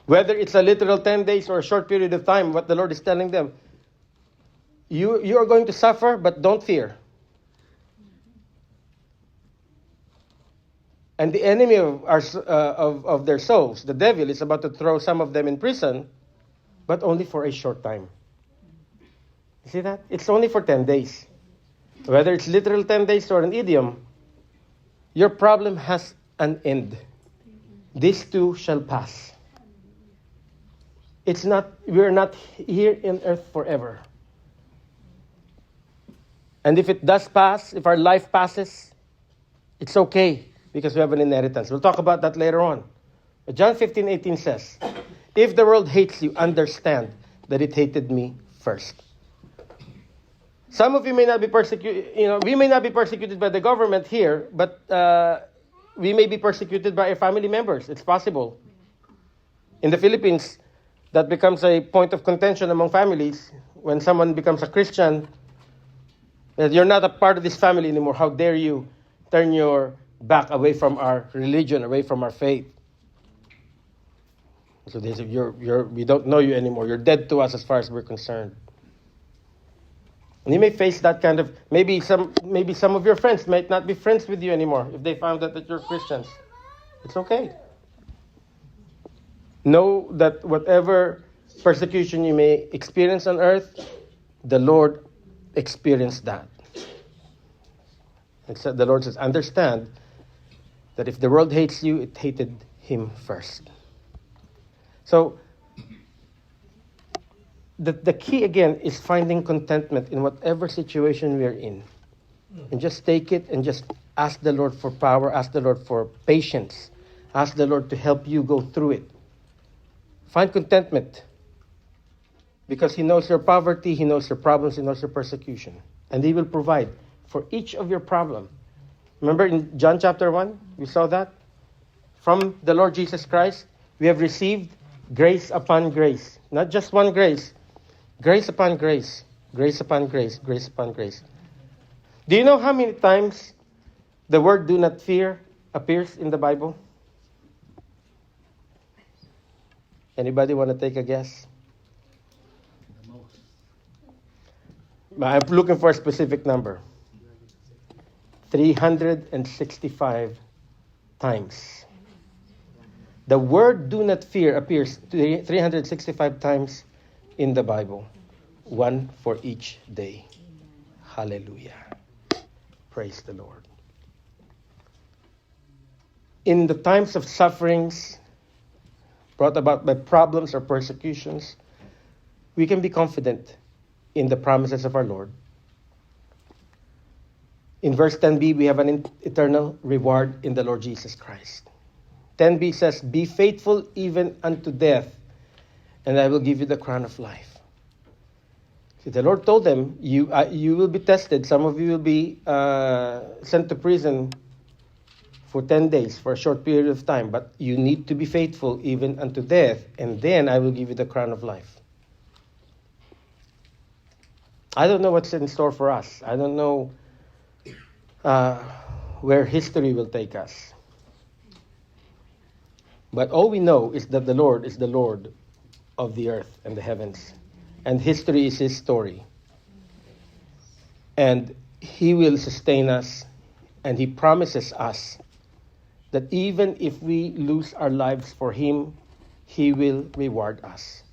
Whether it's a literal 10 days or a short period of time, what the Lord is telling them, you are going to suffer, but don't fear. And the enemy of their souls, the devil, is about to throw some of them in prison, but only for a short time. You see that? It's only for 10 days. Whether it's literal 10 days or an idiom, your problem has an end. This too shall pass. We're not here in earth forever. And if it does pass, if our life passes, it's okay because we have an inheritance. We'll talk about that later on. But John 15:18 says, if the world hates you, understand that it hated me first. Some of you may not be persecuted, we may not be persecuted by the government here, but we may be persecuted by our family members. It's possible. In the Philippines, that becomes a point of contention among families. When someone becomes a Christian, that you're not a part of this family anymore. How dare you turn your back away from our religion, away from our faith? So they say, we don't know you anymore. You're dead to us as far as we're concerned. And you may face that kind of, maybe some of your friends might not be friends with you anymore if they found out that you're Christians. It's okay. Know that whatever persecution you may experience on earth, the Lord experienced that. And so the Lord says, understand that if the world hates you, it hated him first. So, the key again is finding contentment in whatever situation we are in. And just take it and just ask the Lord for power, ask the Lord for patience, ask the Lord to help you go through it. Find contentment because he knows your poverty, he knows your problems, he knows your persecution. And he will provide for each of your problem. Remember in John chapter 1, we saw that? From the Lord Jesus Christ, we have received grace upon grace. Not just one grace. Grace upon grace. Grace upon grace. Grace upon grace. Do you know how many times the word do not fear appears in the Bible? Anybody want to take a guess? I'm looking for a specific number. 365 times. The word do not fear appears 365 times in the Bible. One for each day. Hallelujah. Praise the Lord. In the times of sufferings brought about by problems or persecutions, we can be confident in the promises of our Lord. In verse 10b, we have an eternal reward in the Lord Jesus Christ. 10b says, be faithful even unto death, and I will give you the crown of life. See, the Lord told them, you will be tested. Some of you will be sent to prison for 10 days, for a short period of time. But you need to be faithful even unto death, and then I will give you the crown of life. I don't know what's in store for us. I don't know where history will take us. But all we know is that the Lord is the Lord of the earth and the heavens. And history is his story. And he will sustain us. And he promises us that even if we lose our lives for him, he will reward us.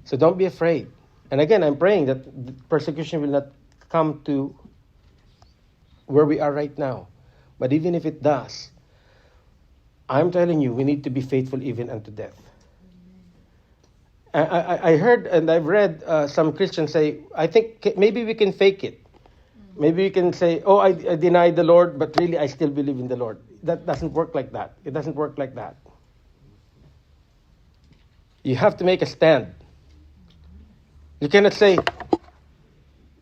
So don't be afraid. And again, I'm praying that the persecution will not come to where we are right now. But even if it does, I'm telling you, we need to be faithful even unto death. I heard and I've read some Christians say, I think maybe we can fake it. Maybe we can say, oh, I denied the Lord, but really I still believe in the Lord. That doesn't work like that. It doesn't work like that. You have to make a stand. You cannot say,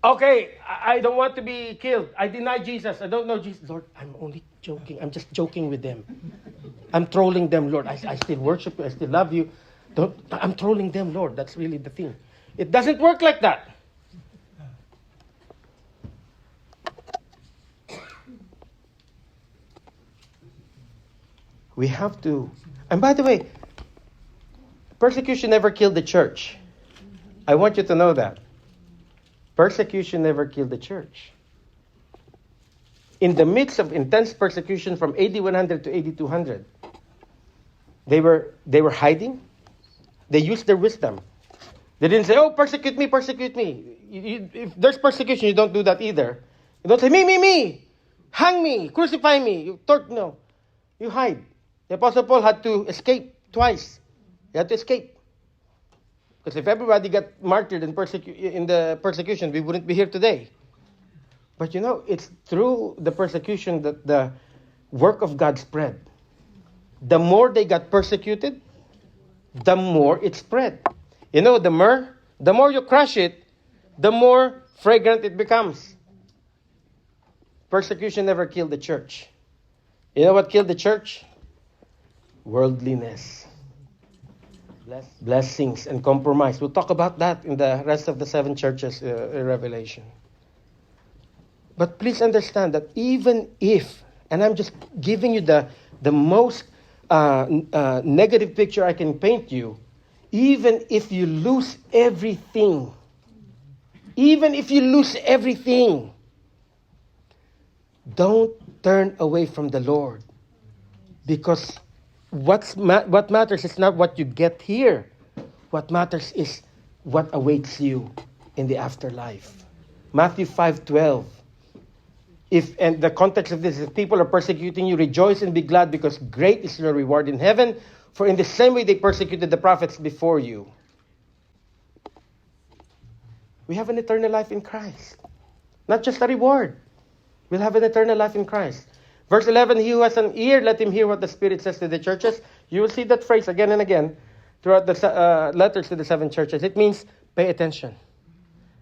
okay, I don't want to be killed. I deny Jesus. I don't know Jesus. Lord, I'm only joking. I'm just joking with them. I'm trolling them, Lord. I still worship you. I still love you. I'm trolling them, Lord. That's really the thing. It doesn't work like that. We have to. And by the way, Persecution never killed the church. I want you to know that. Persecution never killed the church. In the midst of intense persecution from AD 100 to AD 200, they were hiding. They used their wisdom. They didn't say, oh, persecute me, persecute me. If there's persecution, you don't do that either. You don't say, me, hang me, crucify me. No, you hide. The Apostle Paul had to escape twice. He had to escape. Because if everybody got martyred in the persecution, we wouldn't be here today. But it's through the persecution that the work of God spread. The more they got persecuted, the more it spread. The more you crush it, the more fragrant it becomes. Persecution never killed the church. You know what killed the church? Worldliness. Blessings and compromise. We'll talk about that in the rest of the 7 churches in Revelation. But please understand that even if, and I'm just giving you the most negative picture I can paint you, even if you lose everything, don't turn away from the Lord. Because what matters is not what you get here. What matters is what awaits you in the afterlife. Matthew 5:12. And the context of this is, if people are persecuting you, rejoice and be glad, because great is your reward in heaven. For in the same way they persecuted the prophets before you. We have an eternal life in Christ. Not just a reward. We'll have an eternal life in Christ. Verse 11, he who has an ear, let him hear what the Spirit says to the churches. You will see that phrase again and again throughout the letters to the 7 churches. It means pay attention.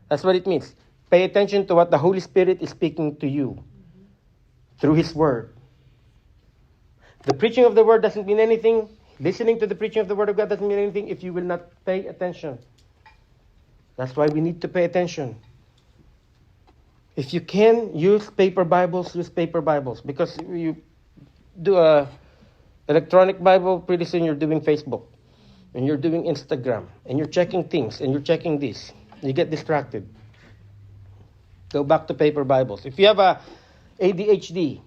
That's what it means. Pay attention to what the Holy Spirit is speaking to you through His Word. The preaching of the Word doesn't mean anything. Listening to the preaching of the Word of God doesn't mean anything if you will not pay attention. That's why we need to pay attention. If you can use paper Bibles, use paper Bibles. Because you do a electronic Bible, pretty soon you're doing Facebook. And you're doing Instagram. And you're checking things. And you're checking this. You get distracted. Go back to paper Bibles. If you have a ADHD,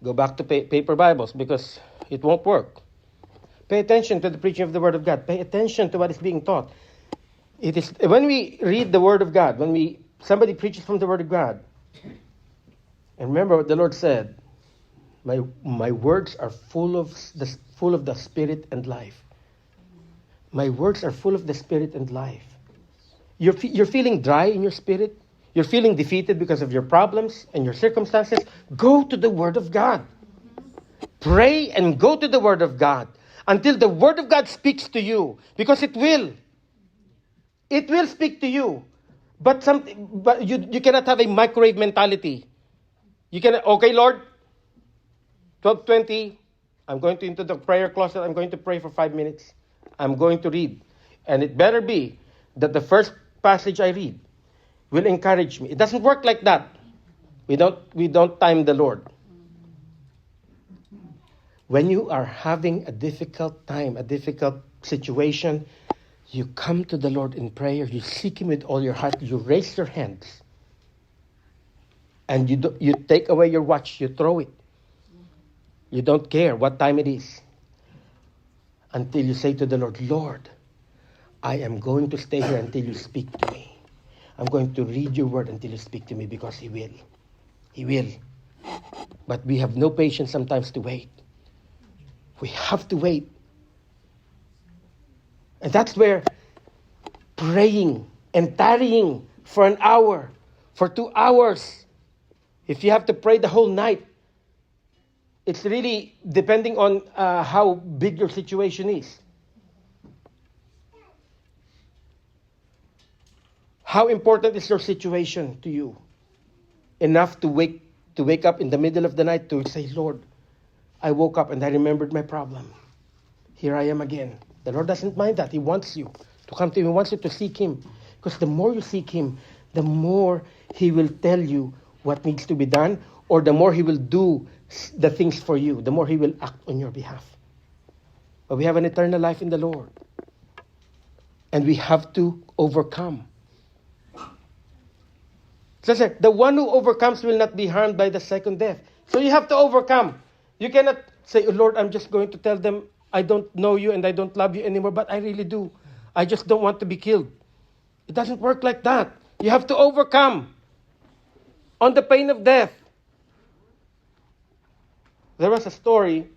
go back to paper Bibles, because it won't work. Pay attention to the preaching of the Word of God. Pay attention to what is being taught. It is when we read the Word of God, somebody preaches from the Word of God, and remember what the Lord said, my words are full of the Spirit and life. My words are full of the Spirit and life. You're feeling dry in your spirit. You're feeling defeated because of your problems and your circumstances. Go to the Word of God. Pray and go to the Word of God until the Word of God speaks to you, because it will. It will speak to you. But you cannot have a microwave mentality. You can, okay, Lord, 12:20, I'm going into the prayer closet. I'm going to pray for 5 minutes. I'm going to read. And it better be that the first passage I read will encourage me. It doesn't work like that. We don't time the Lord. When you are having a difficult time, a difficult situation, you come to the Lord in prayer. You seek Him with all your heart. You raise your hands. And you take away your watch. You throw it. You don't care what time it is. Until you say to the Lord, Lord, I am going to stay here until you speak to me. I'm going to read your word until you speak to me, because He will. He will. But we have no patience sometimes to wait. We have to wait. And that's where praying and tarrying for an hour, for 2 hours, if you have to pray the whole night, it's really depending on how big your situation is. How important is your situation to you? Enough to wake up in the middle of the night to say, Lord, I woke up and I remembered my problem. Here I am again. The Lord doesn't mind that. He wants you to come to Him. He wants you to seek Him. Because the more you seek Him, the more He will tell you what needs to be done, or the more He will do the things for you, the more He will act on your behalf. But we have an eternal life in the Lord. And we have to overcome. So the one who overcomes will not be harmed by the second death. So you have to overcome. You cannot say, oh, Lord, I'm just going to tell them I don't know you and I don't love you anymore, but I really do. I just don't want to be killed. It doesn't work like that. You have to overcome on the pain of death. There was a story,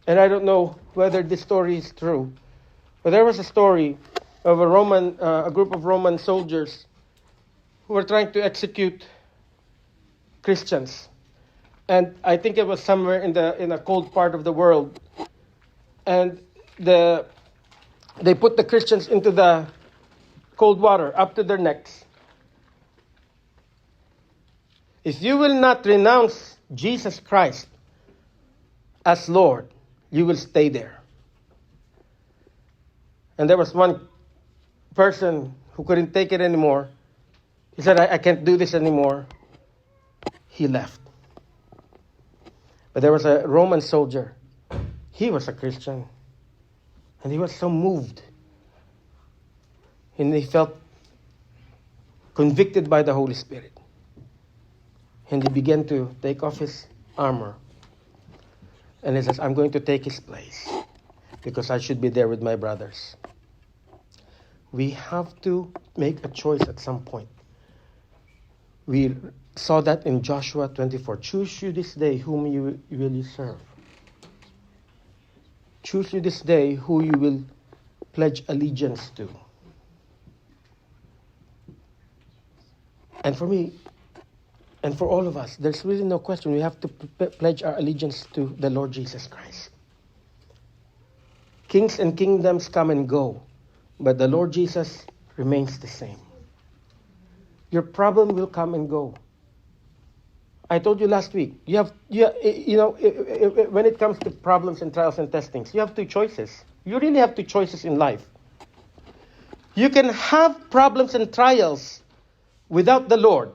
and I don't know whether this story is true, but there was a story of a group of Roman soldiers who were trying to execute Christians. And I think it was somewhere in a cold part of the world. And they put the Christians into the cold water up to their necks. If you will not renounce Jesus Christ as Lord, you will stay there. And there was one person who couldn't take it anymore. He said, I can't do this anymore. He left. But there was a Roman soldier. He was a Christian. And he was so moved. And he felt convicted by the Holy Spirit. And he began to take off his armor. And he says, I'm going to take his place because I should be there with my brothers. We have to make a choice at some point. We saw that in Joshua 24. Choose you this day whom you will serve. Choose you this day who you will pledge allegiance to. And for me, and for all of us, there's really no question. We have to pledge our allegiance to the Lord Jesus Christ. Kings and kingdoms come and go, but the Lord Jesus remains the same. Your problem will come and go. I told you last week, when it comes to problems and trials and testings, you have two choices. You really have two choices in life. You can have problems and trials without the Lord,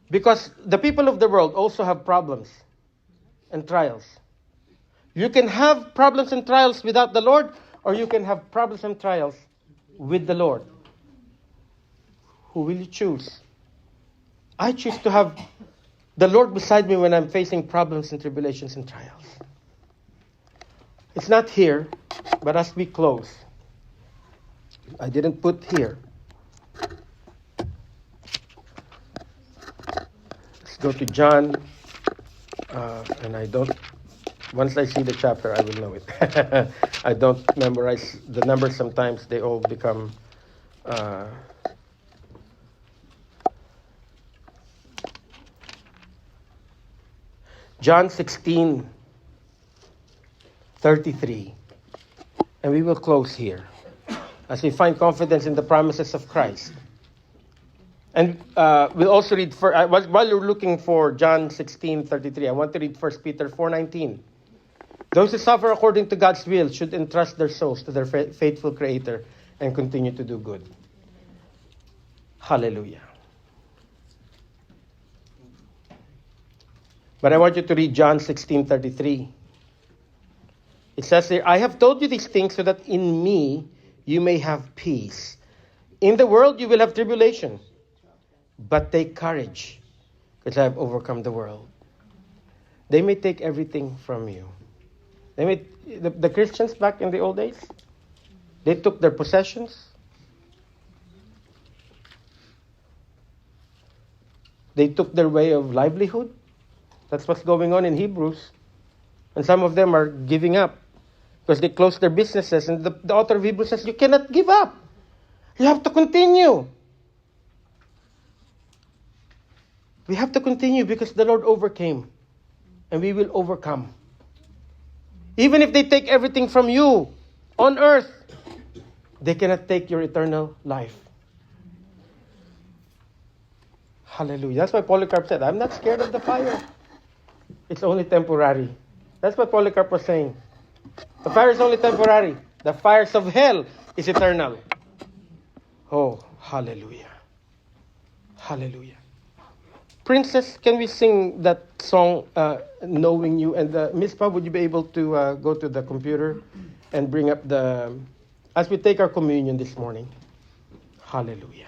because the people of the world also have problems and trials. You can have problems and trials without the Lord, or you can have problems and trials with the Lord. Who will you choose? I choose to have the Lord beside me when I'm facing problems and tribulations and trials. It's not here, but as we close, I didn't put here. Let's go to John, and I don't, once I see the chapter, I will know it. I don't memorize the numbers sometimes. They all become John 16:33. And we will close here as we find confidence in the promises of Christ. And we'll also read, while you're looking for John 16:33, I want to read 1 Peter 4:19. Those who suffer according to God's will should entrust their souls to their faithful Creator and continue to do good. Hallelujah. But I want you to read John 16:33. It says there, I have told you these things so that in me you may have peace. In the world you will have tribulation. But take courage, because I have overcome the world. They may take everything from you. The Christians back in the old days, they took their possessions. They took their way of livelihood. That's what's going on in Hebrews. And some of them are giving up because they closed their businesses. And the author of Hebrews says, you cannot give up. You have to continue. We have to continue because the Lord overcame. And we will overcome. Even if they take everything from you on earth, they cannot take your eternal life. Hallelujah. That's why Polycarp said, I'm not scared of the fire. It's only temporary. That's what Polycarp was saying. The fire is only temporary. The fires of hell is eternal. Oh, hallelujah. Hallelujah. Princess, can we sing that song, Knowing You? And Miss Pa, would you be able to go to the computer and bring up the as we take our communion this morning. Hallelujah.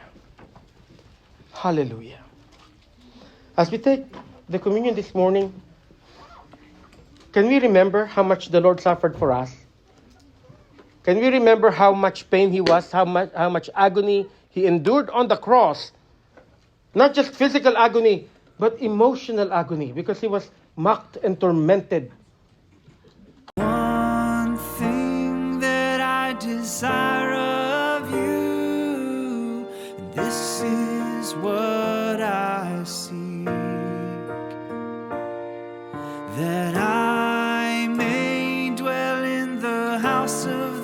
Hallelujah. As we take the communion this morning, can we remember how much the Lord suffered for us? Can we remember how much pain He was, how much agony He endured on the cross? Not just physical agony, but emotional agony, because He was mocked and tormented. One thing that I desire of you, this is what I seek, that I may dwell in the house of